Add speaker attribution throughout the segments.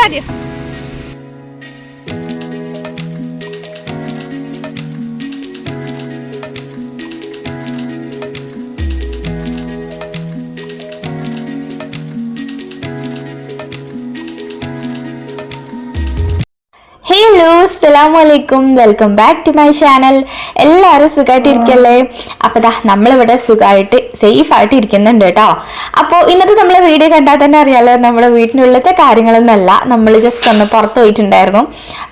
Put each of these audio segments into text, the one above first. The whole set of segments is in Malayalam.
Speaker 1: പോട്ടാദ്യം.
Speaker 2: ഹലോ, അസ്സലാമലൈക്കും, welcome back to my channel. എല്ലാവരും സുഖമായിട്ടിരിക്കല്ലേ? അപ്പോൾ ദാ നമ്മളിവിടെ സുഖമായിട്ട് സേഫായിട്ട് ഇരിക്കുന്നുണ്ട് കേട്ടോ. അപ്പോൾ ഇന്നത്തെ നമ്മളെ വീഡിയോ കണ്ടാൽ തന്നെ അറിയാലോ, നമ്മുടെ വീട്ടിനുള്ളിലത്തെ കാര്യങ്ങളൊന്നുമല്ല. നമ്മൾ ജസ്റ്റ് ഒന്ന് പുറത്ത് പോയിട്ടുണ്ടായിരുന്നു.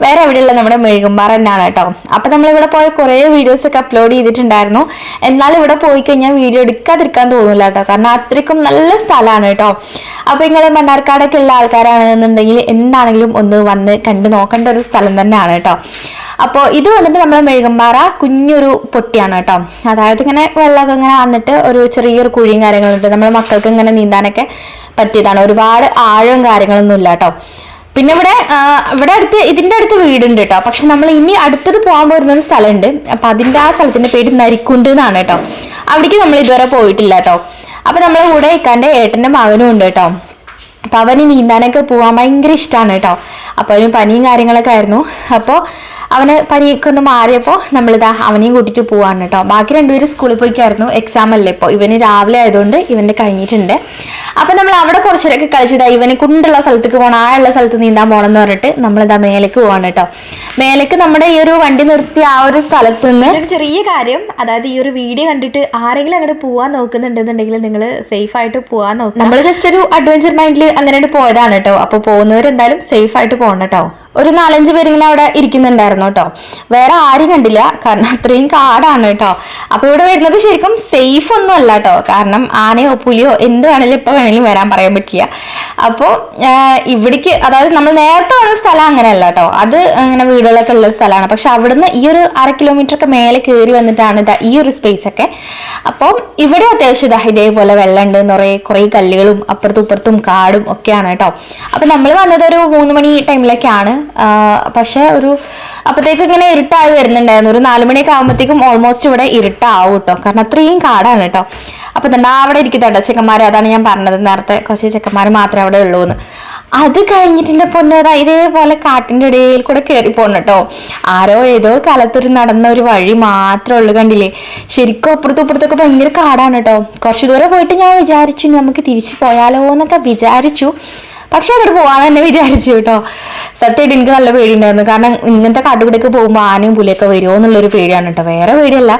Speaker 2: വേറെ എവിടെയുള്ള നമ്മുടെ മെഴുകുമ്പാറ തന്നെയാണ് കേട്ടോ. അപ്പോൾ നമ്മളിവിടെ പോയ കുറേ വീഡിയോസൊക്കെ അപ്ലോഡ് ചെയ്തിട്ടുണ്ടായിരുന്നു. എന്നാൽ ഇവിടെ പോയി കഴിഞ്ഞാൽ വീഡിയോ എടുക്കാതിരിക്കാൻ തോന്നില്ല കേട്ടോ, കാരണം അത്രയ്ക്കും നല്ല സ്ഥലമാണ് കേട്ടോ. അപ്പോൾ നിങ്ങൾ മണ്ണാർക്കാടൊക്കെ ഉള്ള ആൾക്കാരാണെന്നുണ്ടെങ്കിൽ എന്താണെങ്കിലും ഒന്ന് വന്ന് കണ്ടു നോക്കേണ്ട ഒരു സ്ഥലം തന്നെയാണ് കേട്ടോ. അപ്പോൾ ഇത് വന്നിട്ട് നമ്മളെ മെഴുകുമ്പാറ കുഞ്ഞൊരു പൊട്ടിയാണ് കേട്ടോ. അതായത് ഇങ്ങനെ വെള്ളമൊക്കെ ഇങ്ങനെ വന്നിട്ട് ഒരു ചെറിയൊരു കുഴിയും കാര്യങ്ങളുണ്ട്. നമ്മുടെ മക്കൾക്ക് ഇങ്ങനെ നീന്താനൊക്കെ പറ്റിയതാണ്. ഒരുപാട് ആഴവും കാര്യങ്ങളൊന്നും ഇല്ല കേട്ടോ. പിന്നെ ഇവിടെ ഇതിന്റെ അടുത്ത് വീടുണ്ട് കേട്ടോ. പക്ഷെ നമ്മൾ ഇനി അടുത്തത് പോകാൻ പോരുന്നൊരു സ്ഥലമുണ്ട്. അപ്പൊ അതിന്റെ ആ സ്ഥലത്തിന്റെ പേര് നരിക്കുണ്ട് എന്നാണ് കേട്ടോ. അവിടേക്ക് നമ്മൾ ഇതുവരെ പോയിട്ടില്ല കേട്ടോ. അപ്പൊ നമ്മളെ കൂടെ ഇക്കാന്റെ ഏട്ടന്റെ മകനും ഉണ്ട് കേട്ടോ. അപ്പൊ അവന് നീന്താനൊക്കെ പോവാൻ ഭയങ്കര ഇഷ്ടമാണ് കേട്ടോ. അപ്പൊ അവന് പനിയും കാര്യങ്ങളൊക്കെ ആയിരുന്നു. അപ്പോൾ അവന് പനിയൊക്കെ ഒന്ന് മാറിയപ്പോൾ നമ്മളിതാ അവനെയും കൂട്ടിട്ട് പോവാണ് കേട്ടോ. ബാക്കി രണ്ടുപേരും സ്കൂളിൽ പോയിക്കായിരുന്നു. എക്സാം അല്ലേ ഇപ്പോൾ. ഇവന് രാവിലെ ആയതുകൊണ്ട് ഇവന്റെ കഴിഞ്ഞിട്ടുണ്ട്. അപ്പൊ നമ്മൾ അവിടെ കുറച്ചേരൊക്കെ കളിച്ചതാ. ഇവനെ കൊണ്ടുള്ള സ്ഥലത്തേക്ക് പോകണം, ആ ഉള്ള സ്ഥലത്ത് നീന്താൻ പോകണം എന്ന് പറഞ്ഞിട്ട് നമ്മളിതാ മേലേക്ക് പോവാണ് കേട്ടോ. മേലേക്ക് നമ്മുടെ ഈ ഒരു വണ്ടി നിർത്തി ആ ഒരു സ്ഥലത്ത് നിന്ന് ഒരു ചെറിയ കാര്യം, അതായത് ഈ ഒരു വീഡിയോ കണ്ടിട്ട് ആരെങ്കിലും അങ്ങോട്ട് പോവാൻ നോക്കുന്നുണ്ടെന്നുണ്ടെങ്കിൽ നിങ്ങൾ സേഫ് ആയിട്ട് പോവാൻ നോക്കുക. നമ്മൾ ജസ്റ്റ് ഒരു അഡ്വഞ്ചർ മൈൻഡിൽ അങ്ങനെ പോയതാണ് കേട്ടോ. അപ്പൊ പോകുന്നവരെന്തായാലും സേഫ് ആയിട്ട് പോകണം കേട്ടോ. ഒരു 4-5 പേരിങ്ങനെ അവിടെ ഇരിക്കുന്നുണ്ടായിരുന്നു കേട്ടോ. വേറെ ആരും കണ്ടില്ല, കാരണം അത്രയും കാടാണ് കേട്ടോ. അപ്പൊ ഇവിടെ വരുന്നത് ശരിക്കും സേഫ് ഒന്നും അല്ല കേട്ടോ. കാരണം ആനയോ പുലിയോ എന്ത് വേണേലും ഇപ്പൊ വേണേലും വരാൻ പറയാൻ പറ്റില്ല. അപ്പോൾ ഇവിടേക്ക്, അതായത് നമ്മൾ നേരത്തെ വന്ന സ്ഥലം അങ്ങനെയല്ല കേട്ടോ. അത് അങ്ങനെ വീടുകളൊക്കെ ഉള്ള സ്ഥലമാണ്. പക്ഷെ അവിടുന്ന് ഈ ഒരു 1/2 കിലോമീറ്റർ ഒക്കെ മേലെ കയറി വന്നിട്ടാണ് ഈ ഒരു സ്പേസ് ഒക്കെ. അപ്പോൾ ഇവിടെ അത്യാവശ്യം ഇതേപോലെ വെള്ളം ഉണ്ട്, കുറേ കല്ലുകളും അപ്പുറത്തും ഇപ്പുറത്തും കാടും ഒക്കെയാണ് കേട്ടോ. അപ്പൊ നമ്മൾ വന്നത് ഒരു 3 മണി ടൈമിലൊക്കെയാണ്. പക്ഷെ അപ്പത്തേക്കും ഇങ്ങനെ ഇരുട്ടായി വരുന്നുണ്ടായിരുന്നു. ഒരു 4 മണിയൊക്കെ ആകുമ്പോഴത്തേക്കും ഓൾമോസ്റ്റ് ഇവിടെ ഇരുട്ടാവും കേട്ടോ, കാരണം അത്രയും കാടാണ് കേട്ടോ. അപ്പൊ തന്നെ അവിടെ ഇരിക്കുന്നുണ്ടോ ചെക്കന്മാർ, അതാണ് ഞാൻ പറഞ്ഞത് നേരത്തെ, കുറച്ച് ചെക്കന്മാർ മാത്രമേ അവിടെ ഉള്ളൂ എന്ന്. അത് കഴിഞ്ഞിട്ട് പൊന്നതാ ഇതേപോലെ കാട്ടിന്റെ ഇടയിൽ കൂടെ കയറി പോകണം കേട്ടോ. ആരോ ഏതോ കാലത്തൊരു നടന്ന ഒരു വഴി മാത്രമേ ഉള്ളൂ, കണ്ടില്ലേ? ശരിക്കും അപ്പുറത്തും ഇപ്പുറത്തൊക്കെ ഭയങ്കര കാടാണ് കേട്ടോ. കുറച്ചു ദൂരം പോയിട്ട് ഞാൻ വിചാരിച്ചു നമുക്ക് തിരിച്ചു പോയാലോ എന്നൊക്കെ വിചാരിച്ചു. പക്ഷെ അവിടെ പോകാൻ തന്നെ വിചാരിച്ചു കേട്ടോ. സത്യമായിട്ട് എനിക്ക് നല്ല പേടിയുണ്ടായിരുന്നു, കാരണം ഇങ്ങനത്തെ കാട്ടുകൂടെയൊക്കെ പോകുമ്പോൾ ആനയും പുലിയൊക്കെ വരുമോ എന്നുള്ളൊരു പേടിയാണ് കേട്ടോ. വേറെ പേടിയല്ല,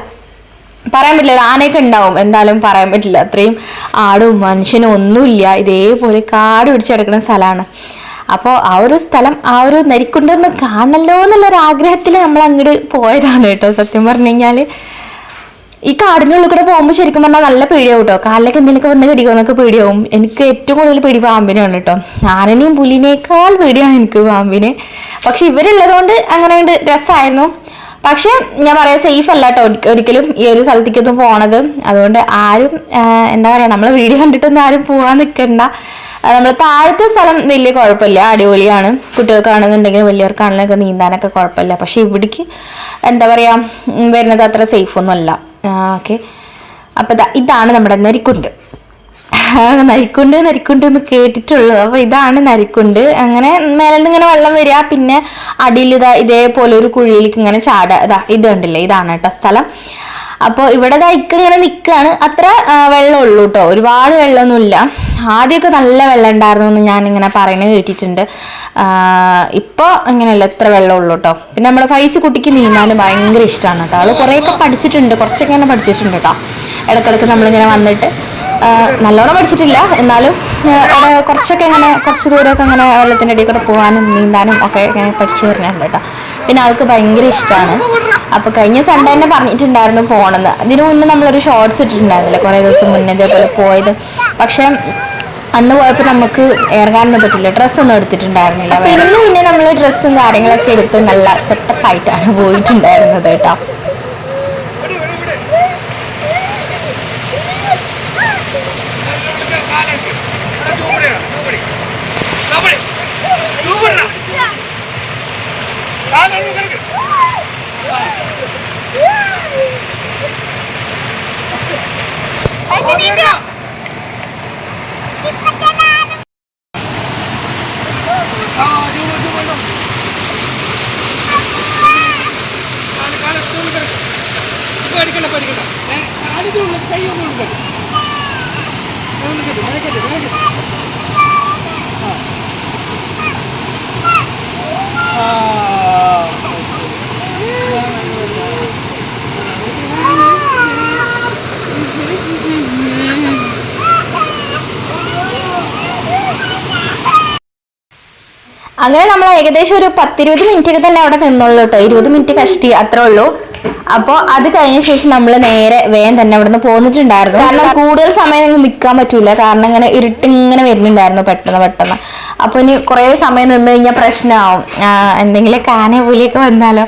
Speaker 2: പറയാൻ പറ്റില്ല. ആനയൊക്കെ ഉണ്ടാവും, എന്തായാലും പറയാൻ പറ്റില്ല. അത്രയും ആടും മനുഷ്യനും ഒന്നുമില്ല, ഇതേപോലെ കാട് പിടിച്ചെടുക്കുന്ന സ്ഥലമാണ്. അപ്പോൾ ആ ഒരു സ്ഥലം, ആ ഒരു നരിക്കുണ്ടൊന്ന് കാണല്ലോ എന്നുള്ളൊരു ആഗ്രഹത്തിൽ നമ്മൾ അങ്ങോട്ട് പോയതാണ് കേട്ടോ. സത്യം പറഞ്ഞു കഴിഞ്ഞാൽ ഈ കാടിനുള്ളിൽ കൂടെ പോകുമ്പോൾ ശരിക്കും പറഞ്ഞാൽ നല്ല പേടിയാവും കേട്ടോ. കാലിലൊക്കെ എന്തെങ്കിലുമൊക്കെ വന്ന് കടിക്കുമെന്നൊക്കെ പേടിയാവും. എനിക്ക് ഏറ്റവും കൂടുതൽ പേടി പാമ്പിനാണ് കേട്ടോ. ആനനെയും പുലിനേക്കാൾ പേടിയാണ് എനിക്ക് പാമ്പിന്. പക്ഷെ ഇവരുള്ളതുകൊണ്ട് അങ്ങനെ രസമായിരുന്നു. പക്ഷെ ഞാൻ പറയാം, സേഫ് അല്ല കേട്ടോ ഒരിക്കലും ഈ ഒരു സ്ഥലത്തേക്കൊന്നും പോണത്. അതുകൊണ്ട് ആരും എന്താ പറയുക, നമ്മളെ വീഡിയോ കണ്ടിട്ടൊന്നും ആരും പോകാൻ നിൽക്കണ്ട. നമ്മൾ താഴത്തെ സ്ഥലം വലിയ കുഴപ്പമില്ല, അടിപൊളിയാണ്. കുട്ടികൾക്കാണെന്നുണ്ടെങ്കിലും വലിയവർക്കാണെങ്കിലൊക്കെ നീന്താനൊക്കെ കുഴപ്പമില്ല. പക്ഷെ ഇവിടേക്ക് എന്താ പറയാ വരുന്നത് അത്ര സേഫ് ഒന്നും അല്ല. ഓക്കെ, അപ്പൊ ഇതാണ് നമ്മുടെ നരിക്കുണ്ട്. നരിക്കുണ്ട് എന്ന് കേട്ടിട്ടുള്ളൂ. അപ്പൊ ഇതാണ് നരിക്കുണ്ട്. അങ്ങനെ മേലെ നിന്ന് ഇങ്ങനെ വെള്ളം വരിക, പിന്നെ അടിയിൽ ഇതേപോലെ ഒരു കുഴിയിലേക്ക് ഇങ്ങനെ ചാടുക. ഇത് കണ്ടില്ലേ, ഇതാണ് കേട്ടോ സ്ഥലം. അപ്പോൾ ഇവിടെ ഇങ്ങനെ നിൽക്കുകയാണ്. അത്ര വെള്ളമുള്ളൂ കേട്ടോ, ഒരുപാട് വെള്ളമൊന്നുമില്ല. ആദ്യമൊക്കെ നല്ല വെള്ളം ഉണ്ടായിരുന്നു എന്ന് ഞാനിങ്ങനെ പറയുന്നത് കേട്ടിട്ടുണ്ട്. ഇപ്പോൾ ഇങ്ങനെയല്ല, എത്ര വെള്ളമുള്ളൂ കേട്ടോ. പിന്നെ നമ്മുടെ പൈസ കുട്ടിക്ക് നീന്താൻ ഭയങ്കര ഇഷ്ടമാണ് കേട്ടോ. അവൾ കുറേയൊക്കെ പഠിച്ചിട്ടുണ്ട്, കുറച്ചൊക്കെ ഇങ്ങനെ പഠിച്ചിട്ടുണ്ട് കേട്ടോ. ഇടയ്ക്കിടയ്ക്ക് നമ്മളിങ്ങനെ വന്നിട്ട്, നല്ലോണം പഠിച്ചിട്ടില്ല എന്നാലും കുറച്ചൊക്കെ ഇങ്ങനെ കുറച്ച് ദൂരമൊക്കെ ഇങ്ങനെ വെള്ളത്തിൻ്റെ ഇടയിൽ കൂടെ പോകാനും നീന്താനും ഒക്കെ ഇങ്ങനെ പഠിച്ചു വരുന്നുണ്ട് കേട്ടോ. പിന്നെ ആൾക്ക് ഭയങ്കര ഇഷ്ടമാണ്. അപ്പോൾ കഴിഞ്ഞ സൺഡേ തന്നെ പറഞ്ഞിട്ടുണ്ടായിരുന്നു പോകണമെന്ന്. ഇതിനു മുന്നേ നമ്മളൊരു ഷോർട്സ് ഇട്ടിട്ടുണ്ടായിരുന്നില്ല കുറേ ദിവസം മുന്നേ ഇതേപോലെ പോയത്. പക്ഷെ അന്ന് പോയപ്പോൾ നമുക്ക് ഇറങ്ങാനൊന്നും പറ്റില്ല, ഡ്രസ്സൊന്നും എടുത്തിട്ടുണ്ടായിരുന്നില്ല. അപ്പോൾ ഇന്ന് പിന്നെ നമ്മൾ ഡ്രസ്സും കാര്യങ്ങളൊക്കെ എടുത്ത് നല്ല സെറ്റപ്പായിട്ടാണ് പോയിട്ടുണ്ടായിരുന്നത് കേട്ടോ.
Speaker 3: Oh,
Speaker 2: അങ്ങനെ നമ്മൾ ഏകദേശം ഒരു 10-20 മിനിറ്റ് തന്നെ അവിടെ നിന്നുള്ളൂ കേട്ടോ. 20 മിനിറ്റ് കഷ്ടി അത്രേ ഉള്ളൂ. അപ്പോൾ അത് കഴിഞ്ഞ ശേഷം നമ്മൾ നേരെ വേഗം തന്നെ അവിടെ നിന്ന് പോന്നിട്ടുണ്ടായിരുന്നു. കാരണം കൂടുതൽ സമയം നിൽക്കാൻ പറ്റൂല, കാരണം ഇങ്ങനെ ഇരുട്ടിങ്ങനെ വരുന്നുണ്ടായിരുന്നു പെട്ടെന്ന്. അപ്പൊ ഇനി കുറേ സമയം നിന്ന് കഴിഞ്ഞാൽ പ്രശ്നമാവും, എന്തെങ്കിലും കാന പുലിയൊക്കെ വന്നാലോ.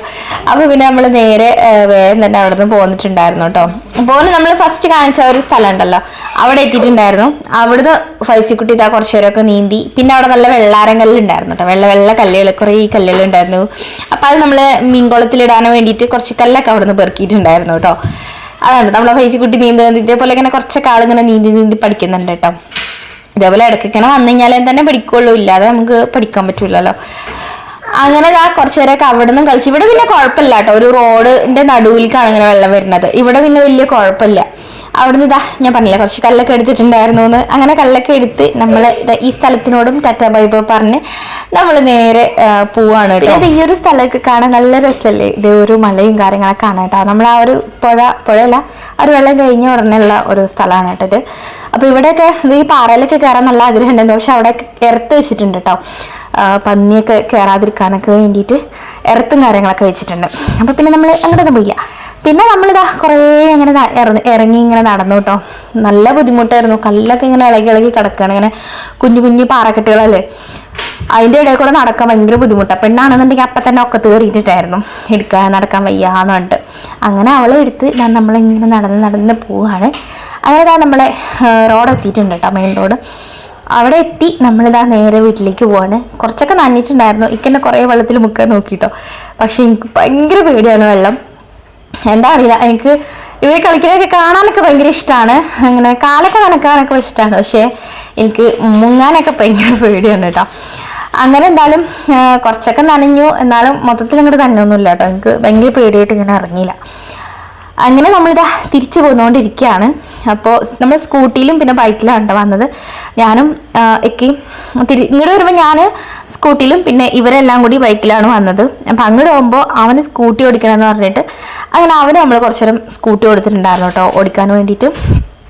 Speaker 2: അപ്പൊ പിന്നെ നമ്മൾ നേരെ വേഗം തന്നെ അവിടെ നിന്ന് പോന്നിട്ടുണ്ടായിരുന്നു കേട്ടോ. അപ്പോൾ നമ്മൾ ഫസ്റ്റ് കാണിച്ച ഒരു സ്ഥലം ഉണ്ടല്ലോ, അവിടെ എത്തിയിട്ടുണ്ടായിരുന്നു. അവിടുന്ന് ഫൈസിക്കുട്ടി ഇതാ കുറച്ചു നേരമൊക്കെ നീന്തി. പിന്നെ അവിടെ നല്ല വെള്ളാരങ്കല്ലുണ്ടായിരുന്നു കേട്ടോ, വെള്ള കല്ലുകൾ, കുറേ കല്ലുകൾ ഉണ്ടായിരുന്നു. അപ്പൊ അത് നമ്മൾ മീൻകുളത്തിലിടാൻ വേണ്ടിയിട്ട് കുറച്ച് കല്ലൊക്കെ അവിടെ നിന്ന് പെറുക്കിയിട്ടുണ്ടായിരുന്നു കേട്ടോ. അതാണ് നമ്മളെ ഫൈസിക്കുട്ടി നീന്തുന്നത്. ഇതേപോലെ ഇങ്ങനെ കുറച്ചൊക്കെ ആളിങ്ങനെ നീന്തി പഠിക്കുന്നുണ്ട് കേട്ടോ. ഇതേപോലെ ഇടയ്ക്ക് ഇങ്ങനെ വന്നു കഴിഞ്ഞാലേ തന്നെ പഠിക്കുള്ളൂ, ഇല്ലാതെ നമുക്ക് പഠിക്കാൻ പറ്റൂലല്ലോ. അങ്ങനെ കുറച്ചു നേരമൊക്കെ അവിടെ നിന്നും കളിച്ചു. ഇവിടെ പിന്നെ കുഴപ്പമില്ല കേട്ടോ, ഒരു റോഡിന്റെ നടുവിലേക്കാണ് ഇങ്ങനെ വെള്ളം വരുന്നത്. ഇവിടെ പിന്നെ വലിയ കുഴപ്പമില്ല. അവിടുന്ന് ഞാൻ പറഞ്ഞില്ല കുറച്ച് കല്ലൊക്കെ എടുത്തിട്ടുണ്ടായിരുന്നു എന്ന്. അങ്ങനെ കല്ലൊക്കെ എടുത്ത് നമ്മൾ ഈ സ്ഥലത്തിനോടും ടാറ്റാ ബൈ ബൈ പറഞ്ഞ് നമ്മൾ നേരെ പോവാണ് കേട്ടോ. ഈ ഒരു സ്ഥലമൊക്കെ കാണാൻ നല്ല രസമല്ലേ, ഇത് ഒരു മലയും കാര്യങ്ങളൊക്കെ കാണാം കേട്ടോ. നമ്മൾ ആ ഒരു പുഴയല്ല, ആ ഒരു വെള്ളം കഴിഞ്ഞ ഉടനെയുള്ള ഒരു സ്ഥലമാണ് കേട്ടോ ഇത്. അപ്പൊ ഇവിടെയൊക്കെ ഈ പാറയിലൊക്കെ കയറാൻ നല്ല ആഗ്രഹം ഉണ്ടായിരുന്നു, പക്ഷെ അവിടെ ഇറത്ത് വെച്ചിട്ടുണ്ട് കേട്ടോ. പന്നിയൊക്കെ കയറാതിരിക്കാനൊക്കെ വേണ്ടിയിട്ട് ഇറത്തും കാര്യങ്ങളൊക്കെ വെച്ചിട്ടുണ്ട്. അപ്പൊ പിന്നെ നമ്മൾ അങ്ങോട്ടൊന്നും പോയില്ല. പിന്നെ നമ്മളിതാ കുറേ അങ്ങനെ ഇറങ്ങി ഇങ്ങനെ നടന്നു കേട്ടോ. നല്ല ബുദ്ധിമുട്ടായിരുന്നു, കല്ലൊക്കെ ഇങ്ങനെ ഇളകി കിടക്കുകയാണ്, ഇങ്ങനെ കുഞ്ഞു പാറക്കെട്ടുകളല്ലേ. അതിൻ്റെ ഇടയിൽ കൂടെ നടക്കാൻ ഭയങ്കര ബുദ്ധിമുട്ടാണ്. പെണ്ണാണെന്നുണ്ടെങ്കിൽ അപ്പം തന്നെ ഒക്കെ തീറിയിട്ടിട്ടായിരുന്നു, നടക്കാൻ വയ്യാന്ന് പറഞ്ഞിട്ട്. അങ്ങനെ അവളെ എടുത്ത് നമ്മളിങ്ങനെ നടന്ന് പോവാണ്. അങ്ങനെ നമ്മളെ റോഡ് എത്തിയിട്ടുണ്ട് കേട്ടോ, മെയിൻ റോഡ്. അവിടെ എത്തി നമ്മളിതാ നേരെ വീട്ടിലേക്ക് പോവാണ്. കുറച്ചൊക്കെ നനഞ്ഞിട്ടുണ്ടായിരുന്നു, ഇക്കെന്നെ കുറേ വെള്ളത്തിൽ മുക്കാൻ നോക്കിട്ടോ. പക്ഷെ എനിക്ക് ഭയങ്കര പേടിയാണ് വെള്ളം, എന്താ അറിയില്ല. എനിക്ക് ഇവർ കളിക്കുന്നതൊക്കെ കാണാനൊക്കെ ഭയങ്കര ഇഷ്ടമാണ്, അങ്ങനെ കാലൊക്കെ നനക്കാനൊക്കെ ഇഷ്ടമാണ്. പക്ഷേ എനിക്ക് മുങ്ങാനൊക്കെ ഭയങ്കര പേടിയാണ് കേട്ടോ. അങ്ങനെ എന്തായാലും കുറച്ചൊക്കെ നനഞ്ഞു, എന്നാലും മൊത്തത്തിൽ അങ്ങോട്ട് നനഞ്ഞൊന്നുമില്ല കേട്ടോ. എനിക്ക് ഭയങ്കര പേടിയായിട്ട് ഇങ്ങനെ ഇറങ്ങിയില്ല. അങ്ങനെ നമ്മളിതാ തിരിച്ചു പോന്നുകൊണ്ടിരിക്കുകയാണ്. അപ്പോൾ നമ്മൾ സ്കൂട്ടിയിലും പിന്നെ ബൈക്കിലാണ് കേട്ടോ വന്നത്. ഞാനും എക്കെയും ഇങ്ങോട്ട് വരുമ്പോൾ ഞാൻ സ്കൂട്ടിയിലും പിന്നെ ഇവരെല്ലാം കൂടി ബൈക്കിലാണ് വന്നത്. അപ്പം അങ്ങോട്ട് പോകുമ്പോൾ അവന് സ്കൂട്ടി ഓടിക്കണമെന്ന് പറഞ്ഞിട്ട് അങ്ങനെ അവന് നമ്മൾ കുറച്ചു നേരം സ്കൂട്ടി കൊടുത്തിട്ടുണ്ടായിരുന്നു കേട്ടോ, ഓടിക്കാൻ വേണ്ടിയിട്ട്.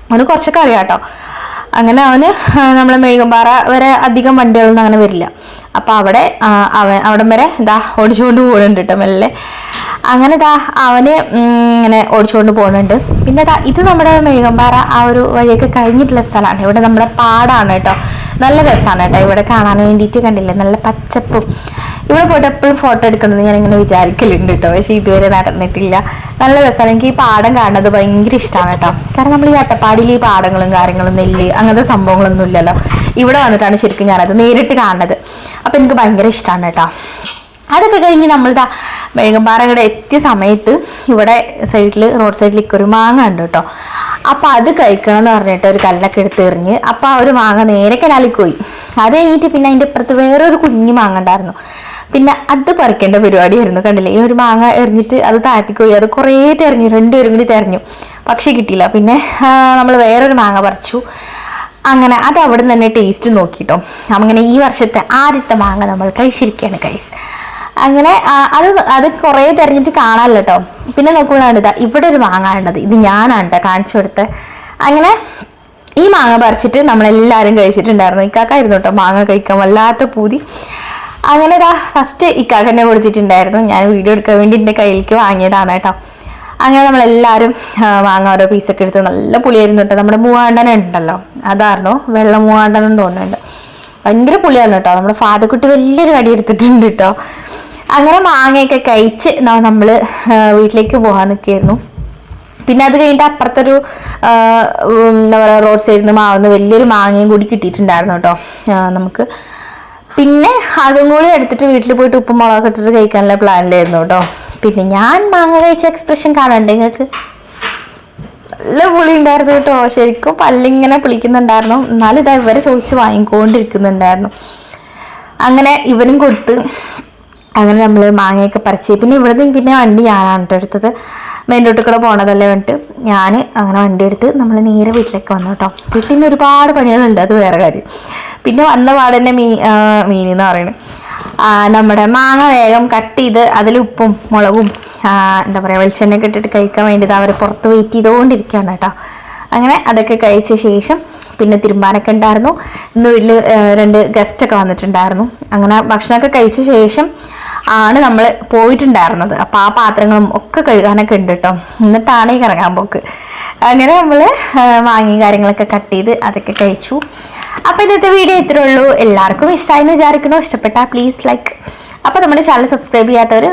Speaker 2: അവന് കുറച്ചൊക്കെ അറിയാം കേട്ടോ. അങ്ങനെ അവന് നമ്മളെ മെഴുകുംപാറ വരെ അധികം വണ്ടികളൊന്നും അങ്ങനെ വരില്ല. അപ്പം അവിടം വരെ ഓടിച്ചുകൊണ്ട് പോകുന്നുണ്ട് കേട്ടോ മെല്ലെ. അങ്ങനെ അവന് ഇങ്ങനെ ഓടിച്ചുകൊണ്ട് പോകുന്നുണ്ട്. പിന്നെ ഇത് നമ്മുടെ മെഴുകുംപാറ ആ ഒരു വഴിയൊക്കെ കഴിഞ്ഞിട്ടുള്ള സ്ഥലമാണ്. ഇവിടെ നമ്മുടെ പാടാണ് കേട്ടോ, നല്ല രസമാണ് കേട്ടോ ഇവിടെ കാണാൻ വേണ്ടിയിട്ട്. കണ്ടില്ലേ നല്ല പച്ചപ്പും. ഇവിടെ പോയിട്ട് എപ്പോഴും ഫോട്ടോ എടുക്കണമെന്ന് ഞാനിങ്ങനെ വിചാരിക്കലുണ്ട് കേട്ടോ, പക്ഷെ ഇതുവരെ നടന്നിട്ടില്ല. നല്ല രസമാണ്, എനിക്ക് ഈ പാടം കാണുന്നത് ഭയങ്കര ഇഷ്ടമാണ് കേട്ടോ. കാരണം നമ്മൾ ഈ അട്ടപ്പാടിയിൽ ഈ പാടങ്ങളും കാര്യങ്ങളും നെല്ല് അങ്ങനത്തെ സംഭവങ്ങളൊന്നും ഇല്ലല്ലോ. ഇവിടെ വന്നിട്ടാണ് ശരിക്കും ഞാനത് നേരിട്ട് കാണുന്നത്. അപ്പം എനിക്ക് ഭയങ്കര ഇഷ്ടമാണ് കേട്ടോ. അതൊക്കെ കഴിഞ്ഞ് നമ്മളിതാ മെഴുകുംപാറയുടെ എത്തിയ സമയത്ത് ഇവിടെ റോഡ് സൈഡിലേക്ക് ഒരു മാങ്ങ ഉണ്ട് കേട്ടോ. അപ്പം അത് കഴിക്കണം എന്ന് പറഞ്ഞിട്ട് ഒരു കല്ലൊക്കെ എടുത്ത് എറിഞ്ഞ് അപ്പം ആ ഒരു മാങ്ങ നേരെ കനാലിൽ പോയി. അത് കഴിഞ്ഞിട്ട് പിന്നെ അതിൻ്റെ അപ്പുറത്ത് വേറൊരു കുഞ്ഞു മാങ്ങ ഉണ്ടായിരുന്നു. പിന്നെ അത് പറിക്കേണ്ട പരിപാടിയായിരുന്നു. കണ്ടില്ലേ, ഈ ഒരു മാങ്ങ എറിഞ്ഞിട്ട് അത് താഴ്ത്തിക്ക് പോയി. അത് കുറേ തെരഞ്ഞു, രണ്ടുപേരും കൂടി തെരഞ്ഞു, പക്ഷെ കിട്ടിയില്ല. പിന്നെ നമ്മൾ വേറൊരു മാങ്ങ പറിച്ചു. അങ്ങനെ അത് അവിടെ നിന്ന് തന്നെ ടേസ്റ്റ് നോക്കിട്ടോ. അങ്ങനെ ഈ വർഷത്തെ ആദ്യത്തെ മാങ്ങ നമ്മൾ കഴിച്ചിരിക്കുകയാണ് ഗൈസ്. അങ്ങനെ അത് കുറേ തെരഞ്ഞിട്ട് കാണാമല്ലോ കേട്ടോ. പിന്നെ നോക്കുകയാണ് ഇവിടെ ഒരു മാങ്ങ ഉണ്ടത്, ഇത് ഞാനാണ് കേട്ടോ കാണിച്ചു കൊടുത്തത്. അങ്ങനെ ഈ മാങ്ങ പറിച്ചിട്ട് നമ്മളെല്ലാവരും കഴിച്ചിട്ടുണ്ടായിരുന്നു. ഇക്കാക്കായിരുന്നു കേട്ടോ മാങ്ങ കഴിക്കാൻ വല്ലാത്ത പൂതി. അങ്ങനെ ഫസ്റ്റ് ഇക്കാക്കന്നെ കൊടുത്തിട്ടുണ്ടായിരുന്നു, ഞാൻ വീഡിയോ എടുക്കാൻ വേണ്ടി എൻ്റെ കയ്യിലേക്ക് വാങ്ങിയതാണ് കേട്ടോ. അങ്ങനെ നമ്മളെല്ലാവരും മാങ്ങ ഓരോ പീസൊക്കെ എടുത്ത്, നല്ല പുളിയായിരുന്നു കേട്ടോ. നമ്മുടെ മൂവാണ്ടന ഉണ്ടല്ലോ, അതായിരുന്നു വെള്ള മൂവാണ്ടനം തോന്നുന്നുണ്ട്, ഭയങ്കര പുളിയാണ് കേട്ടോ. നമ്മുടെ ഫാദക്കുട്ടി വലിയൊരു കടി എടുത്തിട്ടുണ്ട് കേട്ടോ. അങ്ങനെ മാങ്ങയൊക്കെ കഴിച്ച് നമ്മൾ വീട്ടിലേക്ക് പോകാൻ നിൽക്കുകയായിരുന്നു. പിന്നെ അത് കഴിഞ്ഞിട്ട് അപ്പുറത്തൊരു എന്താ പറയുക റോഡ് സൈഡിൽ നിന്ന് മാവുന്ന വലിയൊരു മാങ്ങയും കൂടി കിട്ടിയിട്ടുണ്ടായിരുന്നു കേട്ടോ നമുക്ക്. പിന്നെ അതും കൂടി എടുത്തിട്ട് വീട്ടിൽ പോയിട്ട് ഉപ്പും മുളകൊക്കെ ഇട്ടിട്ട് കഴിക്കാനുള്ള പ്ലാനിലായിരുന്നു കേട്ടോ. പിന്നെ ഞാൻ മാങ്ങ കഴിച്ച എക്സ്പ്രഷൻ കാണണ്ടേ നിങ്ങൾക്ക്, നല്ല പുളി ഉണ്ടായിരുന്നു കേട്ടോ. ശരിക്കും പല്ലിങ്ങനെ പുളിക്കുന്നുണ്ടായിരുന്നു, എന്നാലും ഇവരെ ചോദിച്ച് വാങ്ങിക്കൊണ്ടിരിക്കുന്നുണ്ടായിരുന്നു. അങ്ങനെ ഇവനും കൊടുത്ത് അങ്ങനെ നമ്മൾ മാങ്ങയൊക്കെ പറിച്ച് പിന്നെ ഇവിടുന്ന് പിന്നെ വണ്ടി ഞാനാണ് കേട്ടോ എടുത്തത്. മെയിൻ റോട്ടിൽ കൂടെ പോണതല്ലേ വേണ്ടിട്ട് ഞാൻ അങ്ങനെ വണ്ടി എടുത്ത് നമ്മൾ നേരെ വീട്ടിലേക്ക് വന്നു കേട്ടോ. വീട്ടിൽ നിന്ന് ഒരുപാട് പണികളുണ്ട്, അത് വേറെ കാര്യം. പിന്നെ വന്ന പാടന്നെ മീനെന്ന് പറയുന്നത് നമ്മുടെ മാങ്ങ വേഗം കട്ട് ചെയ്ത് അതിൽ ഉപ്പും മുളകും എന്താ പറയുക വെളിച്ചെണ്ണയൊക്കെ ഇട്ടിട്ട് കഴിക്കാൻ വേണ്ടിയിട്ട് അവർ പുറത്ത് വെയിറ്റ് ചെയ്തുകൊണ്ടിരിക്കുകയാണ് കേട്ടോ. അങ്ങനെ അതൊക്കെ കഴിച്ച ശേഷം പിന്നെ തിരുമ്പാനൊക്കെ ഉണ്ടായിരുന്നു. ഇന്ന് വീട്ടിൽ 2 ഗസ്റ്റൊക്കെ വന്നിട്ടുണ്ടായിരുന്നു. അങ്ങനെ ഭക്ഷണമൊക്കെ കഴിച്ച ശേഷം ആണ് നമ്മൾ പോയിട്ടുണ്ടായിരുന്നത്. അപ്പോൾ ആ പാത്രങ്ങളും ഒക്കെ കഴുകാനൊക്കെ ഉണ്ട് കേട്ടോ. എന്നിട്ടാണ് ഈ കറങ്ങാൻ പോക്ക്. അങ്ങനെ നമ്മൾ മാങ്ങയും കാര്യങ്ങളൊക്കെ കട്ട് ചെയ്ത് അതൊക്കെ കഴിച്ചു. അപ്പോൾ ഇന്നത്തെ വീഡിയോ ഇത്രേ ഉള്ളൂ. എല്ലാവർക്കും ഇഷ്ടമായി എന്ന് വിചാരിക്കണോ? ഇഷ്ടപ്പെട്ടാൽ പ്ലീസ് ലൈക്ക്. അപ്പോൾ നമ്മുടെ ചാനൽ സബ്സ്ക്രൈബ് ചെയ്യാത്തവർ